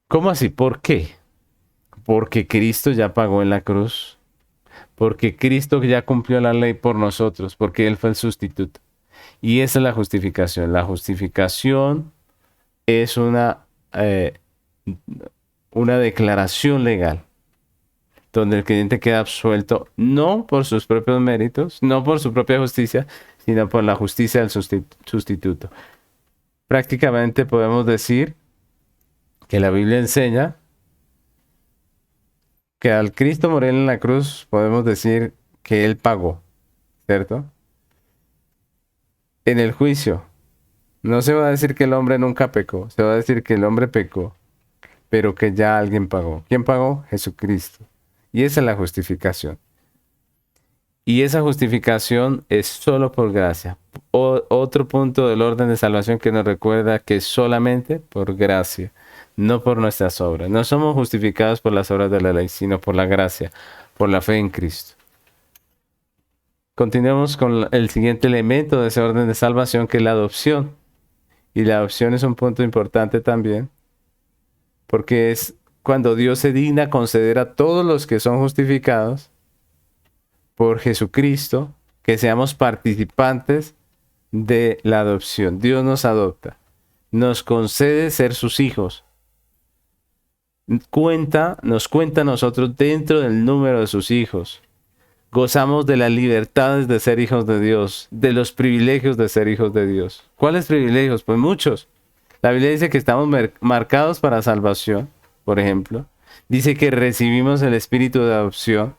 ¿Cómo así? ¿Por qué? Porque Cristo ya pagó en la cruz. Porque Cristo ya cumplió la ley por nosotros, porque Él fue el sustituto. Y esa es la justificación. La justificación es una declaración legal, donde el creyente queda absuelto no por sus propios méritos, no por su propia justicia, sino por la justicia del sustituto. Prácticamente podemos decir que la Biblia enseña que al Cristo morir en la cruz podemos decir que Él pagó, ¿cierto? En el juicio no se va a decir que el hombre nunca pecó, se va a decir que el hombre pecó, pero que ya alguien pagó. ¿Quién pagó? Jesucristo. Y esa es la justificación. Y esa justificación es solo por gracia. Otro punto del orden de salvación que nos recuerda que es solamente por gracia, no por nuestras obras. No somos justificados por las obras de la ley, sino por la gracia, por la fe en Cristo. Continuemos con el siguiente elemento de ese orden de salvación, que es la adopción. Y la adopción es un punto importante también, porque es cuando Dios se digna conceder a todos los que son justificados por Jesucristo, que seamos participantes de la adopción. Dios nos adopta. nos concede ser sus hijos. Nos cuenta a nosotros dentro del número de sus hijos. Gozamos de las libertades de ser hijos de Dios, de los privilegios de ser hijos de Dios. ¿Cuáles privilegios? Pues muchos. La Biblia dice que estamos marcados para salvación, por ejemplo. Dice que recibimos el espíritu de adopción.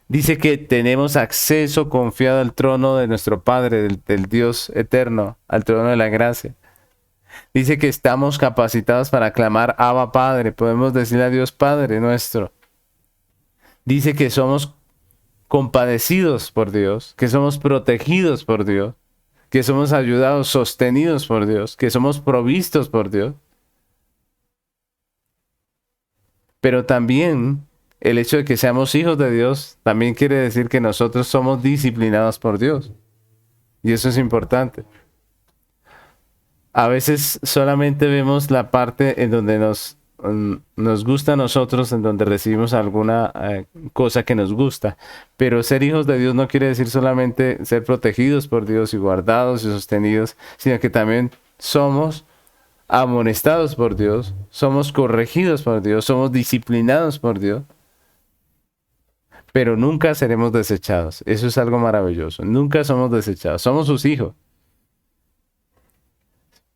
Dice que tenemos acceso confiado al trono de nuestro Padre, del Dios eterno, al trono de la gracia. Dice que estamos capacitados para clamar Abba Padre. Podemos decirle a Dios Padre nuestro. Dice que somos compadecidos por Dios, que somos protegidos por Dios, que somos ayudados, sostenidos por Dios, que somos provistos por Dios. Pero también el hecho de que seamos hijos de Dios también quiere decir que nosotros somos disciplinados por Dios. Y eso es importante. A veces solamente vemos la parte en donde nos gusta a nosotros, en donde recibimos alguna cosa que nos gusta. Pero ser hijos de Dios no quiere decir solamente ser protegidos por Dios y guardados y sostenidos, sino que también somos amonestados por Dios, somos corregidos por Dios, somos disciplinados por Dios. Pero nunca seremos desechados. Eso es algo maravilloso. Nunca somos desechados. Somos sus hijos.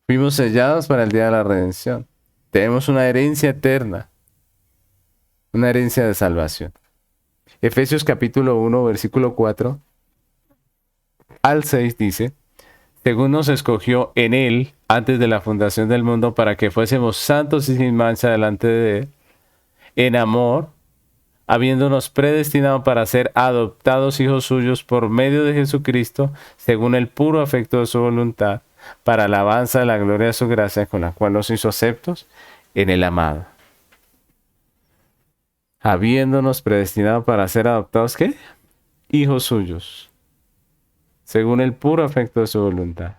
Fuimos sellados para el día de la redención. Tenemos una herencia eterna. Una herencia de salvación. Efesios capítulo 1, versículo 4 al 6 dice: según nos escogió en Él antes de la fundación del mundo para que fuésemos santos y sin mancha delante de Él, en amor, habiéndonos predestinado para ser adoptados hijos suyos por medio de Jesucristo, según el puro afecto de su voluntad, para alabanza de la gloria de su gracia, con la cual nos hizo aceptos en el amado. Habiéndonos predestinado para ser adoptados, ¿qué? Hijos suyos, según el puro afecto de su voluntad.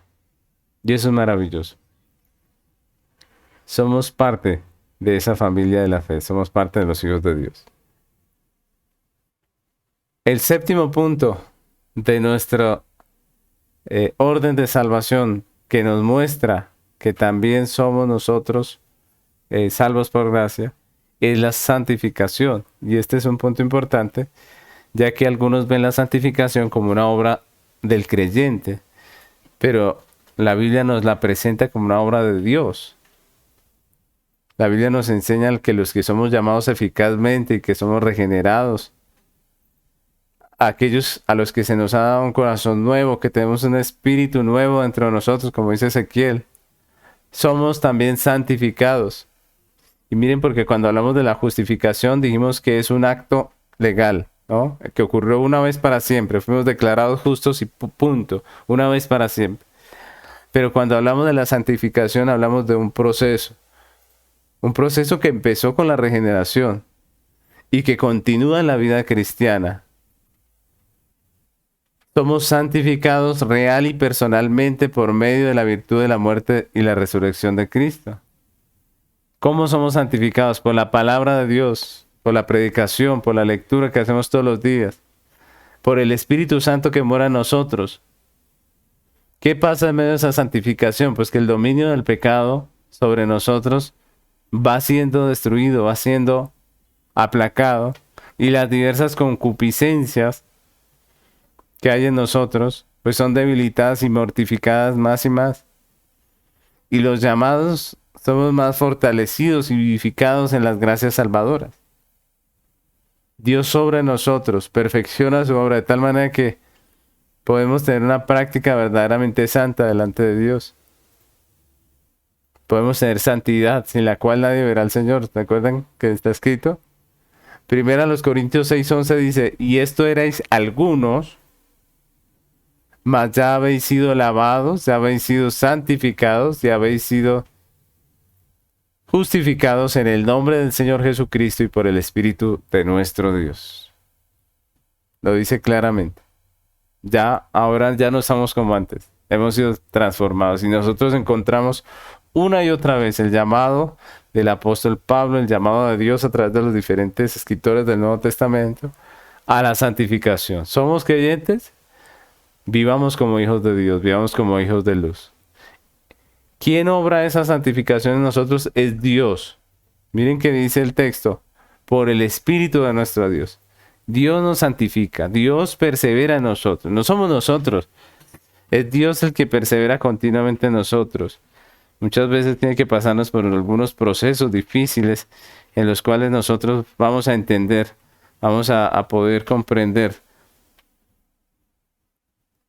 Y eso es maravilloso. Somos parte de esa familia de la fe, somos parte de los hijos de Dios. El séptimo punto de nuestro orden de salvación, que nos muestra que también somos nosotros salvos por gracia, es la santificación. Y este es un punto importante, ya que algunos ven la santificación como una obra del creyente, pero la Biblia nos la presenta como una obra de Dios. La Biblia nos enseña que los que somos llamados eficazmente y que somos regenerados, aquellos a los que se nos ha dado un corazón nuevo, que tenemos un espíritu nuevo dentro de nosotros, como dice Ezequiel, somos también santificados. Y miren, porque cuando hablamos de la justificación dijimos que es un acto legal, ¿no? Que ocurrió una vez para siempre, fuimos declarados justos y punto, una vez para siempre. Pero cuando hablamos de la santificación hablamos de un proceso que empezó con la regeneración y que continúa en la vida cristiana. Somos santificados real y personalmente por medio de la virtud de la muerte y la resurrección de Cristo. ¿Cómo somos santificados? Por la palabra de Dios, por la predicación, por la lectura que hacemos todos los días, por el Espíritu Santo que mora en nosotros. ¿Qué pasa en medio de esa santificación? Pues que el dominio del pecado sobre nosotros va siendo destruido, va siendo aplacado, y las diversas concupiscencias que hay en nosotros, pues son debilitadas y mortificadas más y más. Y los llamados somos más fortalecidos y vivificados en las gracias salvadoras. Dios obra en nosotros, perfecciona su obra de tal manera que podemos tener una práctica verdaderamente santa delante de Dios. Podemos tener santidad, sin la cual nadie verá al Señor. ¿Recuerdan que está escrito? Primera a los Corintios 6:11 dice: y esto erais algunos, mas ya habéis sido lavados, ya habéis sido santificados, ya habéis sido justificados en el nombre del Señor Jesucristo y por el Espíritu de nuestro Dios. Lo dice claramente. Ahora ya no estamos como antes. Hemos sido transformados y nosotros encontramos una y otra vez el llamado del apóstol Pablo, el llamado de Dios a través de los diferentes escritores del Nuevo Testamento a la santificación. ¿Somos creyentes? Vivamos como hijos de Dios, vivamos como hijos de luz. ¿Quién obra esa santificación en nosotros? Es Dios. Miren que dice el texto, por el Espíritu de nuestro Dios. Dios nos santifica, Dios persevera en nosotros, no somos nosotros, es Dios el que persevera continuamente en nosotros. Muchas veces tiene que pasarnos por algunos procesos difíciles en los cuales nosotros vamos a entender, vamos a poder comprender,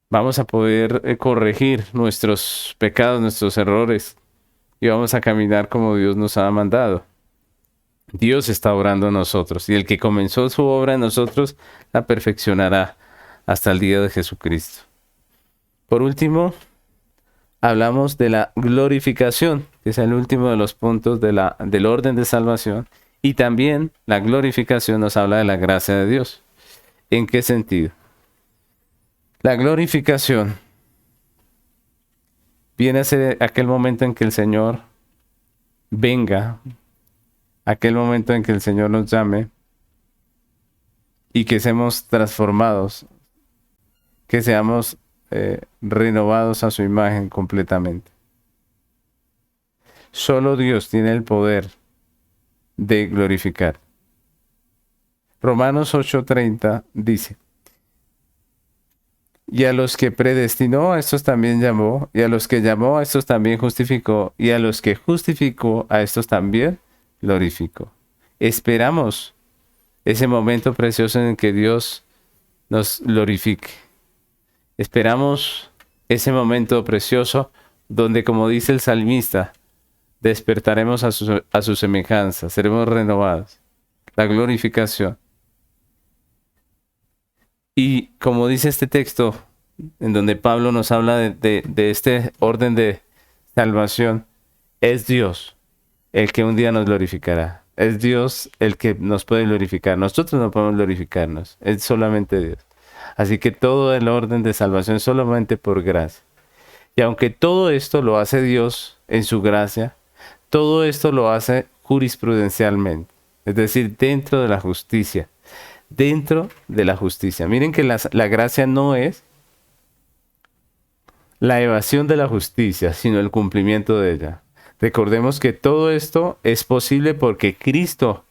vamos a poder corregir nuestros pecados, nuestros errores y vamos a caminar como Dios nos ha mandado. Dios está obrando en nosotros y el que comenzó su obra en nosotros la perfeccionará hasta el día de Jesucristo. Por último, hablamos de la glorificación, que es el último de los puntos del orden de salvación, y también la glorificación nos habla de la gracia de Dios. ¿En qué sentido? La glorificación viene a ser aquel momento en que el Señor venga, aquel momento en que el Señor nos llame y que seamos transformados, que seamos renovados a su imagen completamente. Solo Dios tiene el poder de glorificar. Romanos 8:30 dice: y a los que predestinó, a estos también llamó, y a los que llamó, a estos también justificó, y a los que justificó, a estos también glorificó. Esperamos ese momento precioso en que Dios nos glorifique. Esperamos ese momento precioso donde, como dice el salmista, despertaremos a su semejanza, seremos renovados. La glorificación. Y como dice este texto, en donde Pablo nos habla de este orden de salvación, es Dios el que un día nos glorificará. Es Dios el que nos puede glorificar. Nosotros no podemos glorificarnos, es solamente Dios. Así que todo el orden de salvación es solamente por gracia. Y aunque todo esto lo hace Dios en su gracia, todo esto lo hace jurisprudencialmente, es decir, dentro de la justicia. Dentro de la justicia. Miren que la gracia no es la evasión de la justicia, sino el cumplimiento de ella. Recordemos que todo esto es posible porque Cristo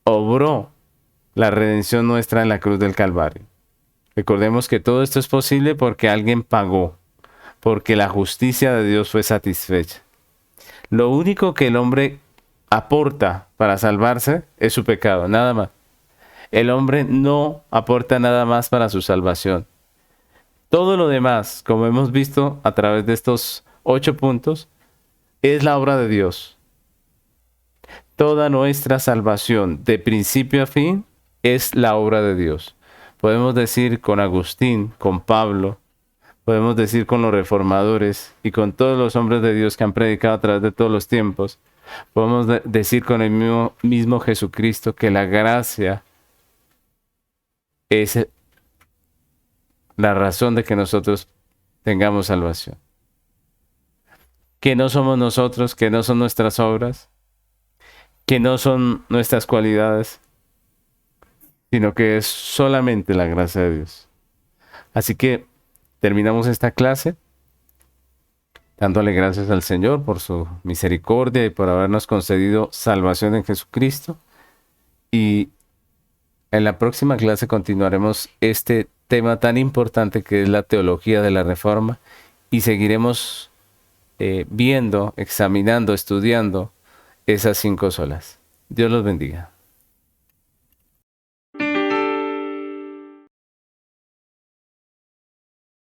obró la redención nuestra en la cruz del Calvario. Recordemos que todo esto es posible porque alguien pagó, porque la justicia de Dios fue satisfecha. Lo único que el hombre aporta para salvarse es su pecado, nada más. El hombre no aporta nada más para su salvación. Todo lo demás, como hemos visto a través de estos 8 puntos, es la obra de Dios. Toda nuestra salvación, de principio a fin, es la obra de Dios. Podemos decir con Agustín, con Pablo, podemos decir con los reformadores y con todos los hombres de Dios que han predicado a través de todos los tiempos, podemos decir con el mismo Jesucristo que la gracia es la razón de que nosotros tengamos salvación. Que no somos nosotros, que no son nuestras obras, que no son nuestras cualidades, sino que es solamente la gracia de Dios. Así que terminamos esta clase dándole gracias al Señor por su misericordia y por habernos concedido salvación en Jesucristo. Y en la próxima clase continuaremos este tema tan importante que es la teología de la Reforma y seguiremos viendo, examinando, estudiando esas 5 solas. Dios los bendiga.